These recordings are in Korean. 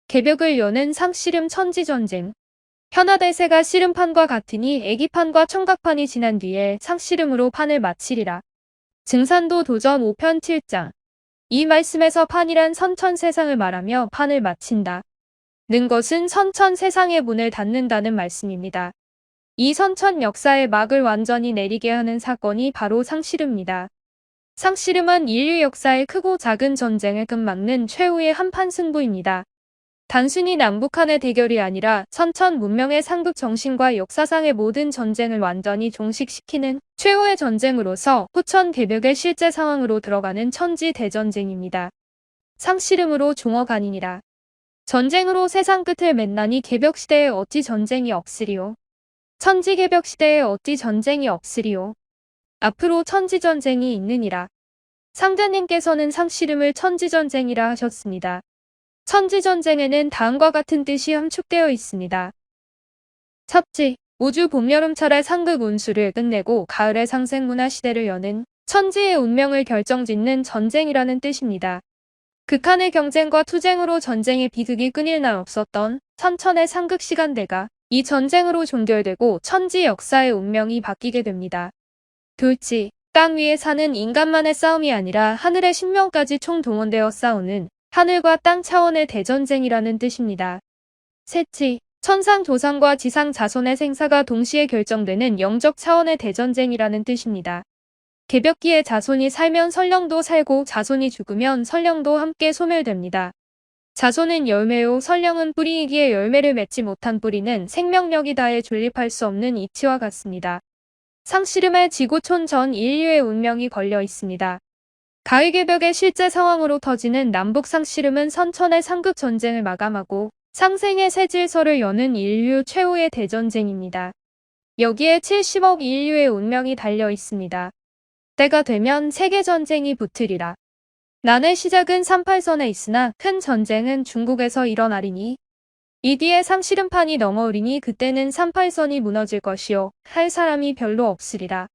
개벽을 여는 상씨름 천지전쟁. 현하대세가 씨름판과 같으니 애기판과 청각판이 지난 뒤에 상씨름으로 판을 마치리라. 증산도 도전 5편 7장. 이 말씀에서 판이란 선천세상을 말하며 판을 마친다. 는 것은 선천세상의 문을 닫는다는 말씀입니다. 이 선천 역사의 막을 완전히 내리게 하는 사건이 바로 상씨름입니다. 상씨름은 인류 역사의 크고 작은 전쟁을 끝막는 최후의 한판 승부입니다. 단순히 남북한의 대결이 아니라 선천 문명의 상급 정신과 역사상의 모든 전쟁을 완전히 종식시키는 최후의 전쟁으로서 후천 개벽의 실제 상황으로 들어가는 천지 대전쟁입니다. 상씨름으로 종어간이니라. 전쟁으로 세상 끝을 맺나니 개벽시대에 어찌 전쟁이 없으리요. 천지개벽시대에 어찌 전쟁이 없으리요. 앞으로 천지전쟁이 있느니라. 상자님께서는 상씨름을 천지전쟁이라 하셨습니다. 천지전쟁에는 다음과 같은 뜻이 함축되어 있습니다. 첫째, 우주 봄, 여름, 철의 상극 운수를 끝내고 가을의 상생문화 시대를 여는 천지의 운명을 결정짓는 전쟁이라는 뜻입니다. 극한의 경쟁과 투쟁으로 전쟁의 비극이 끊일 날 없었던 선천의 상극 시간대가 이 전쟁으로 종결되고 천지 역사의 운명이 바뀌게 됩니다. 둘째, 땅 위에 사는 인간만의 싸움이 아니라 하늘의 신명까지 총동원되어 싸우는 하늘과 땅 차원의 대전쟁이라는 뜻입니다. 셋째, 천상 조상과 지상 자손의 생사가 동시에 결정되는 영적 차원의 대전쟁이라는 뜻입니다. 개벽기의 자손이 살면 설령도 살고 자손이 죽으면 설령도 함께 소멸됩니다. 자손은 열매요 설령은 뿌리이기에 열매를 맺지 못한 뿌리는 생명력이 다해 존립할 수 없는 이치와 같습니다. 상씨름에 지구촌 전 인류의 운명이 걸려 있습니다. 가을개벽의 실제 상황으로 터지는 남북 상씨름은 선천의 상극 전쟁을 마감하고 상생의 새 질서를 여는 인류 최후의 대전쟁입니다. 여기에 70억 인류의 운명이 달려 있습니다. 때가 되면 세계전쟁이 붙으리라. 난의 시작은 38선에 있으나 큰 전쟁은 중국에서 일어나리니 이 뒤에 상씨름판이 넘어오리니 그때는 38선이 무너질 것이요 할 사람이 별로 없으리라.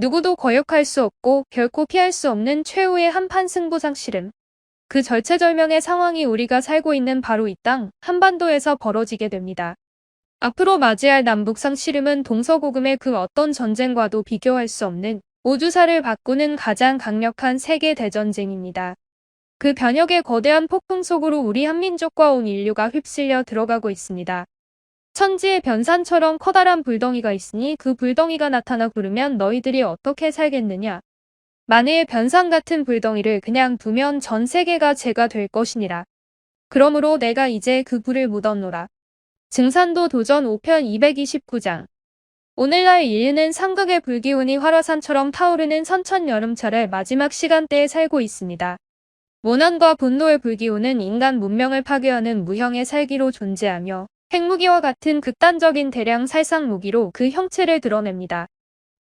누구도 거역할 수 없고 결코 피할 수 없는 최후의 한판 승부 상씨름. 그 절체절명의 상황이 우리가 살고 있는 바로 이 땅 한반도에서 벌어지게 됩니다. 앞으로 맞이할 남북 상씨름은 동서고금의 그 어떤 전쟁과도 비교할 수 없는 우주사를 바꾸는 가장 강력한 세계 대전쟁입니다. 그 변혁의 거대한 폭풍 속으로 우리 한민족과 온 인류가 휩쓸려 들어가고 있습니다. 천지의 변산처럼 커다란 불덩이가 있으니 그 불덩이가 나타나 부르면 너희들이 어떻게 살겠느냐. 만일 변산 같은 불덩이를 그냥 두면 전 세계가 재가 될 것이니라. 그러므로 내가 이제 그 불을 묻었노라. 증산도 도전 5편 229장. 오늘날 인류는 상극의 불기운이 활화산처럼 타오르는 선천 여름철의 마지막 시간대에 살고 있습니다. 모난과 분노의 불기운은 인간 문명을 파괴하는 무형의 살기로 존재하며 핵무기와 같은 극단적인 대량 살상 무기로 그 형체를 드러냅니다.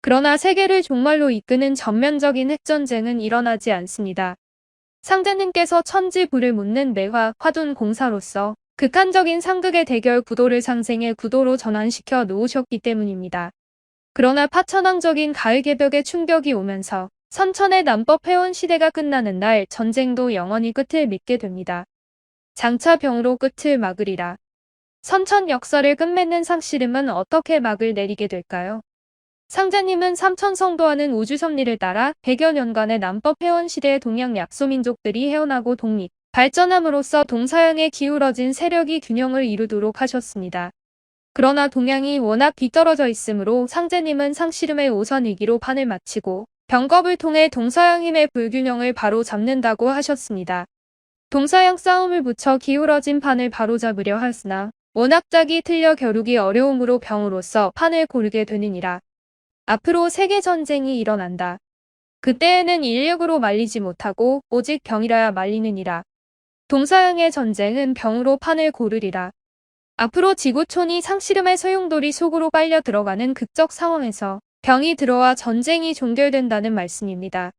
그러나 세계를 종말로 이끄는 전면적인 핵전쟁은 일어나지 않습니다. 상제님께서 천지 불을 묻는 매화 화둔 공사로서 극한적인 상극의 대결 구도를 상생의 구도로 전환시켜 놓으셨기 때문입니다. 그러나 파천왕적인 가을개벽의 충격이 오면서 선천의 남법 회원 시대가 끝나는 날 전쟁도 영원히 끝을 맺게 됩니다. 장차 병으로 끝을 막으리라. 선천 역사를 끝맺는 상씨름은 어떻게 막을 내리게 될까요? 상자님은 삼천성도하는 우주섭리를 따라 100여 년간의 남법 회원 시대의 동양 약소민족들이 헤어나고 독립, 발전함으로써 동서양에 기울어진 세력이 균형을 이루도록 하셨습니다. 그러나 동양이 워낙 뒤떨어져 있으므로 상제님은 상씨름의 오선위기로 판을 마치고 병겁을 통해 동서양 힘의 불균형을 바로 잡는다고 하셨습니다. 동서양 싸움을 붙여 기울어진 판을 바로잡으려 하으나 워낙 짝이 틀려 겨루기 어려움으로 병으로서 판을 고르게 되느니라. 앞으로 세계전쟁이 일어난다. 그때에는 인력으로 말리지 못하고 오직 병이라야 말리느니라. 동서양의 전쟁은 병으로 판을 고르리라. 앞으로 지구촌이 상씨름의 소용돌이 속으로 빨려 들어가는 극적 상황에서 병이 들어와 전쟁이 종결된다는 말씀입니다.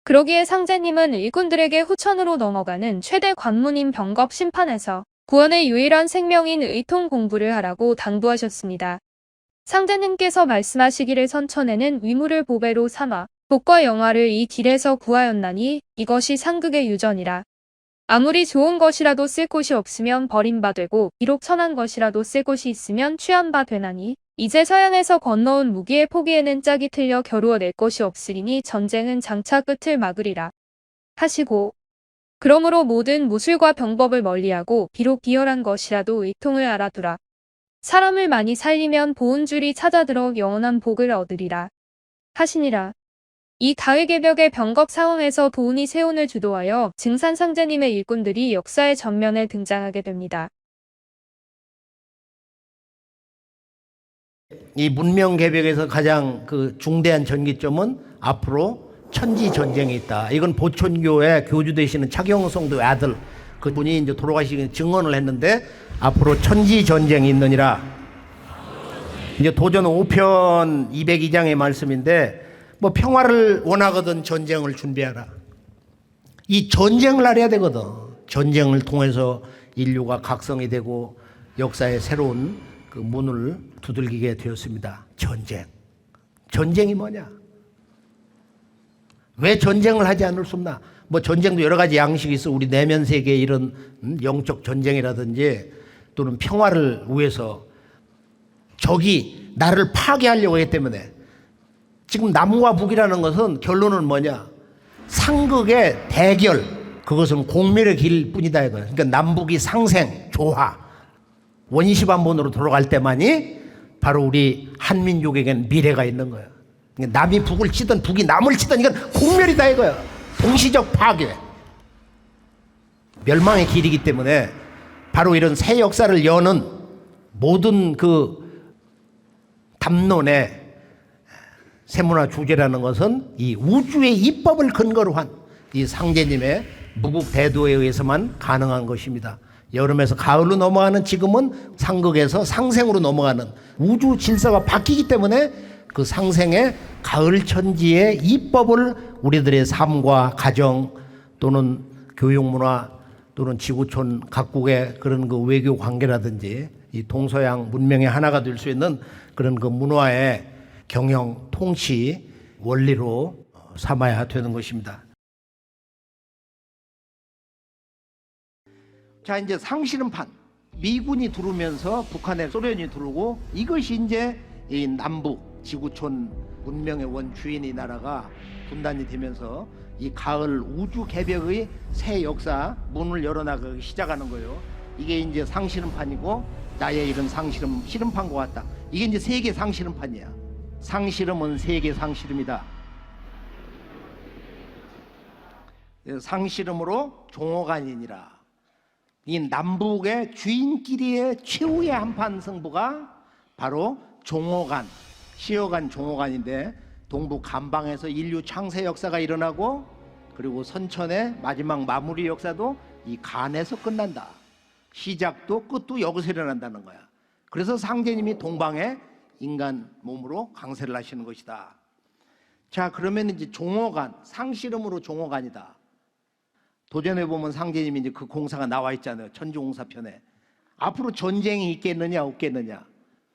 그러기에 상제님은 일꾼들에게 후천으로 넘어가는 최대 관문인 병겁 심판에서 구원의 유일한 생명인 의통 공부를 하라고 당부하셨습니다. 상제님께서 말씀하시기를 선천에는 위무를 보배로 삼아 복과 영화를 이 길에서 구하였나니 이것이 상극의 유전이라. 아무리 좋은 것이라도 쓸 곳이 없으면 버림받되고 비록 천한 것이라도 쓸 곳이 있으면 취함바 되나니 이제 서양에서 건너온 무기의 포기에는 짝이 틀려 겨루어 낼 것이 없으리니 전쟁은 장차 끝을 막으리라 하시고 그러므로 모든 무술과 병법을 멀리하고 비록 비열한 것이라도 의통을 알아두라. 사람을 많이 살리면 보은줄이 찾아들어 영원한 복을 얻으리라 하시니라. 이 가을개벽의 병겁 상황에서 도훈이 세운을 주도하여 증산상제님의 일꾼들이 역사의 전면에 등장하게 됩니다. 이 문명개벽에서 가장 그 중대한 전기점은 앞으로 천지전쟁이 있다. 이건 보천교회 교주 되시는 차경호 성도의 아들 그분이 이제 돌아가시기 증언을 했는데 앞으로 천지전쟁이 있느니라. 이제 도전 5편 202장의 말씀인데 뭐 평화를 원하거든 전쟁을 준비하라. 이 전쟁을 알아야 되거든. 전쟁을 통해서 인류가 각성이 되고 역사의 새로운 그 문을 두들기게 되었습니다. 전쟁. 전쟁이 뭐냐? 왜 전쟁을 하지 않을 수 없나? 뭐 전쟁도 여러 가지 양식이 있어. 우리 내면 세계의 이런 영적 전쟁이라든지 또는 평화를 위해서 적이 나를 파괴하려고 하기 때문에 지금 남과 북이라는 것은 결론은 뭐냐? 상극의 대결, 그것은 공멸의 길 뿐이다 이거예요. 그러니까 남북이 상생, 조화, 원시반본으로 돌아갈 때만이 바로 우리 한민족에게는 미래가 있는 거예요. 그러니까 남이 북을 치든 북이 남을 치든 이건 공멸이다 이거예요. 동시적 파괴, 멸망의 길이기 때문에 바로 이런 새 역사를 여는 모든 그 담론의 세문화 주제라는 것은 이 우주의 입법을 근거로 한 이 상제님의 무국 대도에 의해서만 가능한 것입니다. 여름에서 가을로 넘어가는 지금은 상극에서 상생으로 넘어가는 우주 질서가 바뀌기 때문에 그 상생의 가을 천지의 입법을 우리들의 삶과 가정 또는 교육문화 또는 지구촌 각국의 그런 그 외교 관계라든지 이 동서양 문명의 하나가 될 수 있는 그런 그 문화의 경영, 통치, 원리로 삼아야 되는 것입니다. 자, 이제 상실음판. 미군이 들어오면서 북한에 소련이 들어오고 이것이 이제 이 남북 지구촌 문명의 원주인의 나라가 분단이 되면서 이 가을 우주 개벽의 새 역사 문을 열어나가기 시작하는 거예요. 이게 이제 상실음판이고 나의 이런 상실음, 실음판과 같다. 이게 이제 세계 상실음판이야. 상실음은 세계 상실음이다. 상실음으로 종호간이니라. 이 남북의 주인끼리의 최후의 한판 승부가 바로 종호간, 시어간 종호간인데 동북 간방에서 인류 창세 역사가 일어나고 그리고 선천의 마지막 마무리 역사도 이 간에서 끝난다. 시작도 끝도 여기서 일어난다는 거야. 그래서 상제님이 동방에 인간 몸으로 강세를 하시는 것이다. 자, 그러면 이제 종호간, 상실음으로 종호간이다. 도전해 보면 상제님이 이제 그 공사가 나와 있잖아요. 천지공사편에. 앞으로 전쟁이 있겠느냐 없겠느냐.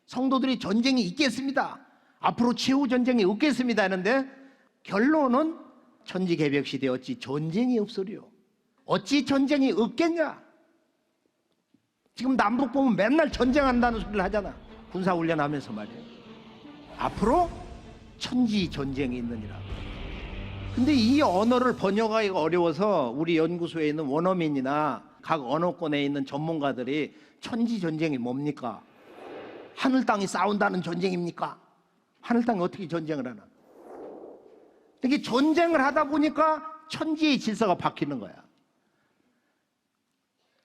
성도들이 전쟁이 있겠습니다. 앞으로 최후 전쟁이 없겠습니다 하는데 결론은 천지개벽 시대 어찌 전쟁이 없으리요. 어찌 전쟁이 없겠냐. 지금 남북 보면 맨날 전쟁한다는 소리를 하잖아. 군사훈련하면서 말이에요. 앞으로 천지 전쟁이 있느니라. 근데 이 언어를 번역하기가 어려워서 우리 연구소에 있는 원어민이나 각 언어권에 있는 전문가들이 천지 전쟁이 뭡니까? 하늘 땅이 싸운다는 전쟁입니까? 하늘 땅이 어떻게 전쟁을 하나? 이게 전쟁을 하다 보니까 천지의 질서가 바뀌는 거야.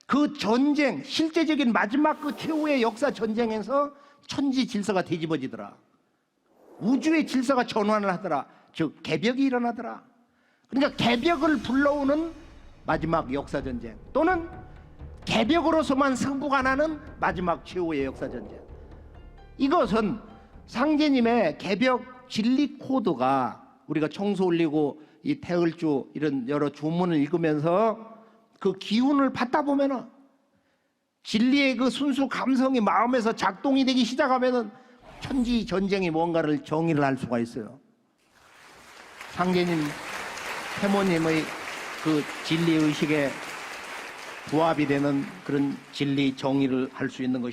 그 전쟁, 실제적인 마지막 그 최후의 역사 전쟁에서 천지 질서가 뒤집어지더라. 우주의 질서가 전환을 하더라. 즉 개벽이 일어나더라. 그러니까 개벽을 불러오는 마지막 역사 전쟁 또는 개벽으로서만 승부가 나는 마지막 최후의 역사 전쟁. 이것은 상제님의 개벽 진리 코드가 우리가 청소 올리고 이 태을주 이런 여러 주문을 읽으면서 그 기운을 받다 보면은 진리의 그 순수 감성이 마음에서 작동이 되기 시작하면은 천지 전쟁이 뭔가를 정의를 할 수가 있어요. 상제님, 태모님의 그 진리 의식에 부합이 되는 그런 진리 정의를 할 수 있는 것입니다.